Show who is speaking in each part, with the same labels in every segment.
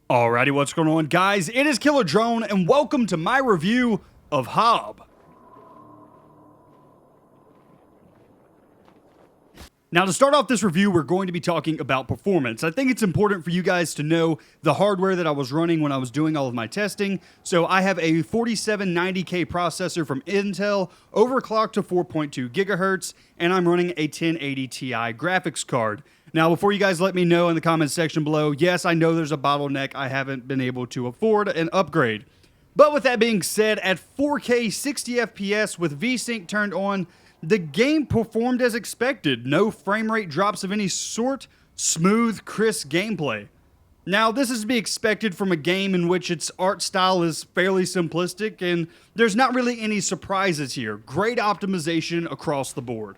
Speaker 1: Alrighty, what's going on, guys? It is Killer Drone, and welcome to my review of Hob. Now, to start off this review, we're going to be talking about performance. I think it's important for you guys to know the hardware that I was running when I was doing all of my testing. So I have a 4790K processor from Intel, overclocked to 4.2 gigahertz, and I'm running a 1080 Ti graphics card. Now, before you guys let me know in the comments section below, yes, I know there's a bottleneck. I haven't been able to afford an upgrade. But with that being said, at 4K 60 FPS with VSync turned on, the game performed as expected. No frame rate drops of any sort, smooth, crisp gameplay. Now, this is to be expected from a game in which its art style is fairly simplistic, and there's not really any surprises here. Great optimization across the board.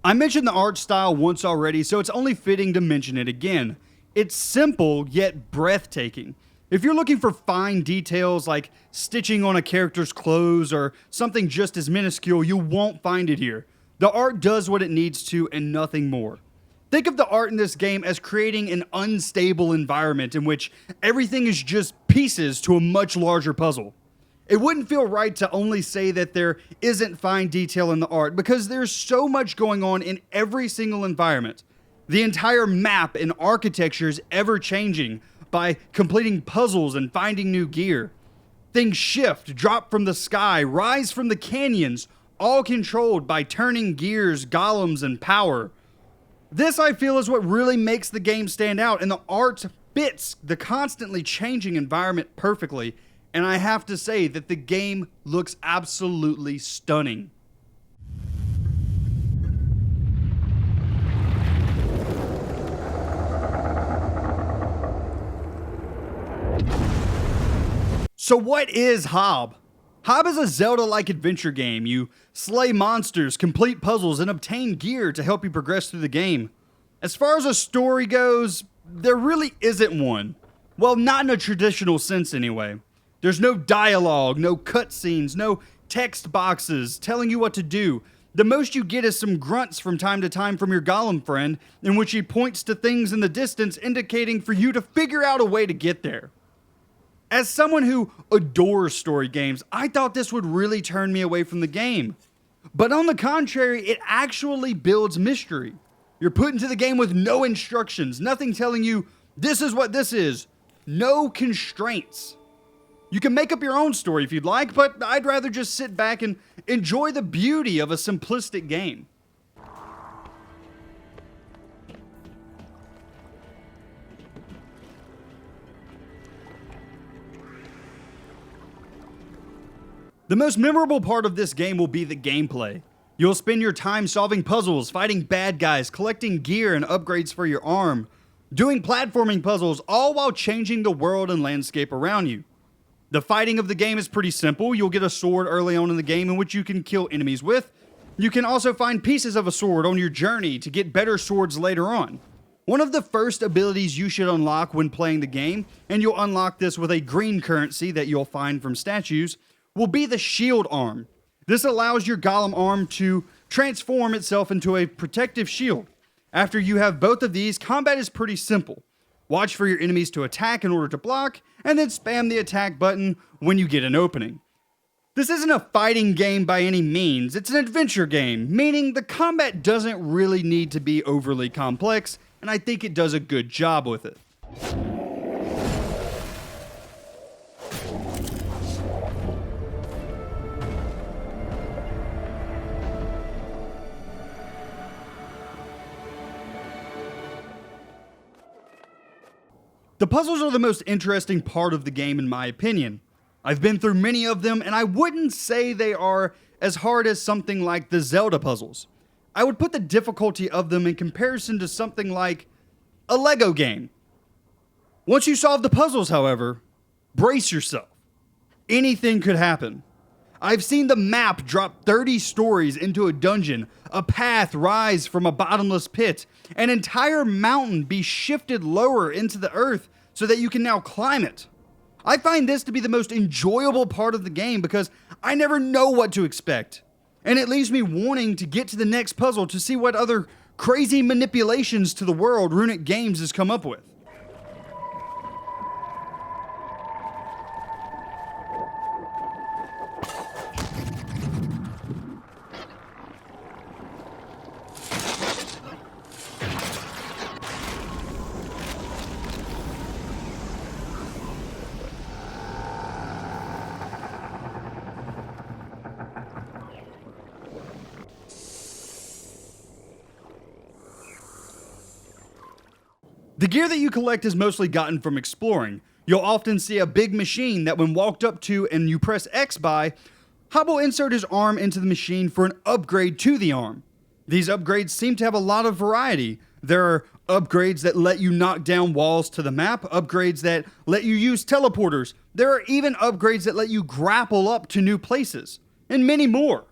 Speaker 1: I mentioned the art style once already, so it's only fitting to mention it again. It's simple, yet breathtaking. If you're looking for fine details like stitching on a character's clothes or something just as minuscule, you won't find it here. The art does what it needs to and nothing more. Think of the art in this game as creating an unstable environment in which everything is just pieces to a much larger puzzle. It wouldn't feel right to only say that there isn't fine detail in the art because there's so much going on in every single environment. The entire map and architecture is ever changing by completing puzzles and finding new gear. Things shift, drop from the sky, rise from the canyons, all controlled by turning gears, golems, and power. This, I feel, is what really makes the game stand out, and the art fits the constantly changing environment perfectly. And I have to say that the game looks absolutely stunning. So what is Hob? Hob is a Zelda-like adventure game. You slay monsters, complete puzzles, and obtain gear to help you progress through the game. As far as a story goes, there really isn't one. Well, not in a traditional sense anyway. There's no dialogue, no cutscenes, no text boxes telling you what to do. The most you get is some grunts from time to time from your golem friend, in which he points to things in the distance indicating for you to figure out a way to get there. As someone who adores story games, I thought this would really turn me away from the game. But on the contrary, it actually builds mystery. You're put into the game with no instructions, nothing telling you this is what this is, no constraints. You can make up your own story if you'd like, but I'd rather just sit back and enjoy the beauty of a simplistic game. The most memorable part of this game will be the gameplay. You'll spend your time solving puzzles, fighting bad guys, collecting gear and upgrades for your arm, doing platforming puzzles, all while changing the world and landscape around you. The fighting of the game is pretty simple. You'll get a sword early on in the game in which you can kill enemies with. You can also find pieces of a sword on your journey to get better swords later on. One of the first abilities you should unlock when playing the game, and you'll unlock this with a green currency that you'll find from statues, will be the shield arm. This allows your golem arm to transform itself into a protective shield. After you have both of these, combat is pretty simple. Watch for your enemies to attack in order to block, and then spam the attack button when you get an opening. This isn't a fighting game by any means, it's an adventure game, meaning the combat doesn't really need to be overly complex, and I think it does a good job with it. The puzzles are the most interesting part of the game in my opinion. I've been through many of them and I wouldn't say they are as hard as something like the Zelda puzzles. I would put the difficulty of them in comparison to something like a Lego game. Once you solve the puzzles, however, brace yourself. Anything could happen. I've seen the map drop 30 stories into a dungeon, a path rise from a bottomless pit, an entire mountain be shifted lower into the earth so that you can now climb it. I find this to be the most enjoyable part of the game because I never know what to expect. And it leaves me wanting to get to the next puzzle to see what other crazy manipulations to the world Runic Games has come up with. The gear that you collect is mostly gotten from exploring. You'll often see a big machine that when walked up to and you press X by, Hob will insert his arm into the machine for an upgrade to the arm. These upgrades seem to have a lot of variety. There are upgrades that let you knock down walls to the map, upgrades that let you use teleporters. There are even upgrades that let you grapple up to new places, and many more.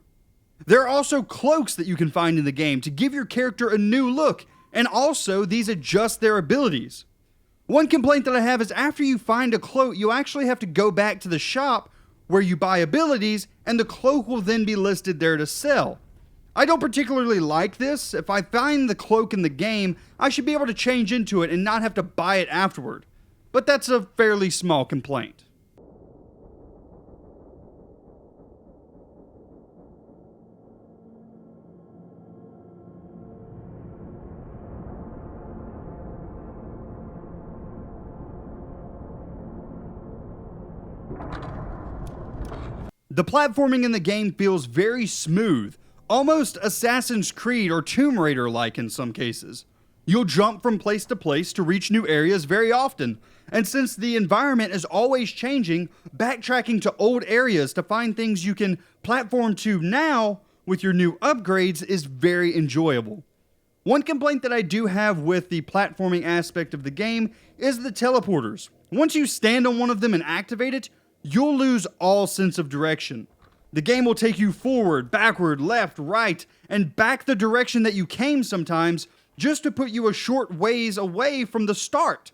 Speaker 1: There are also cloaks that you can find in the game to give your character a new look, and also these adjust their abilities. One complaint that I have is after you find a cloak, you actually have to go back to the shop where you buy abilities, and the cloak will then be listed there to sell. I don't particularly like this. If I find the cloak in the game, I should be able to change into it and not have to buy it afterward. But that's a fairly small complaint. The platforming in the game feels very smooth, almost Assassin's Creed or Tomb Raider-like in some cases. You'll jump from place to place to reach new areas very often, and since the environment is always changing, backtracking to old areas to find things you can platform to now with your new upgrades is very enjoyable. One complaint that I do have with the platforming aspect of the game is the teleporters. Once you stand on one of them and activate it, you'll lose all sense of direction. The game will take you forward, backward, left, right, and back the direction that you came sometimes just to put you a short ways away from the start.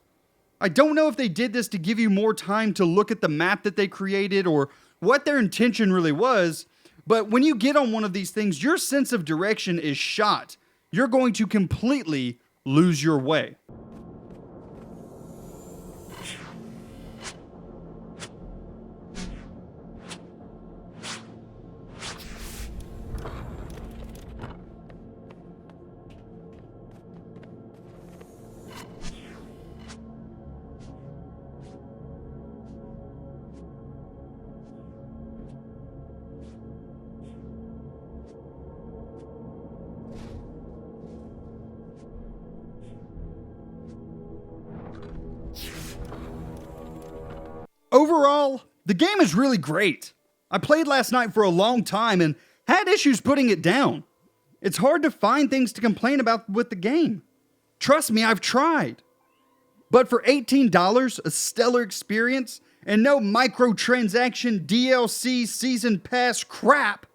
Speaker 1: I don't know if they did this to give you more time to look at the map that they created or what their intention really was, but when you get on one of these things, your sense of direction is shot. You're going to completely lose your way. Overall, the game is really great. I played last night for a long time and had issues putting it down. It's hard to find things to complain about with the game. Trust me, I've tried. But for $18, a stellar experience, and no microtransaction DLC season pass crap,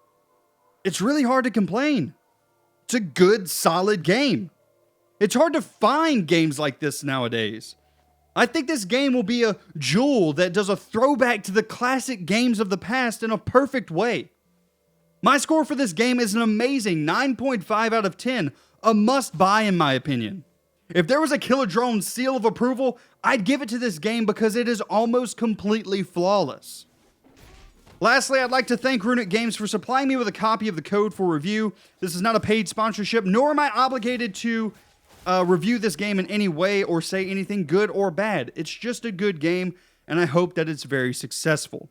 Speaker 1: it's really hard to complain. It's a good, solid game. It's hard to find games like this nowadays. I think this game will be a jewel that does a throwback to the classic games of the past in a perfect way. My score for this game is an amazing 9.5 out of 10, a must-buy in my opinion. If there was a Killer Drone seal of approval, I'd give it to this game because it is almost completely flawless. Lastly, I'd like to thank Runic Games for supplying me with a copy of the code for review. This is not a paid sponsorship, nor am I obligated to review this game in any way or say anything good or bad. It's just a good game, and I hope that it's very successful.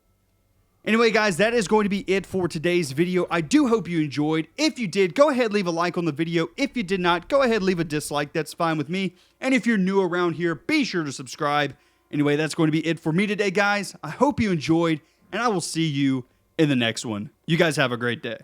Speaker 1: Anyway, guys, that is going to be it for today's video. I do hope you enjoyed. If you did, go ahead, leave a like on the video. If you did not, go ahead, leave a dislike. That's fine with me. And if you're new around here, be sure to subscribe. Anyway, that's going to be it for me today, guys. I hope you enjoyed, and I will see you in the next one. You guys have a great day.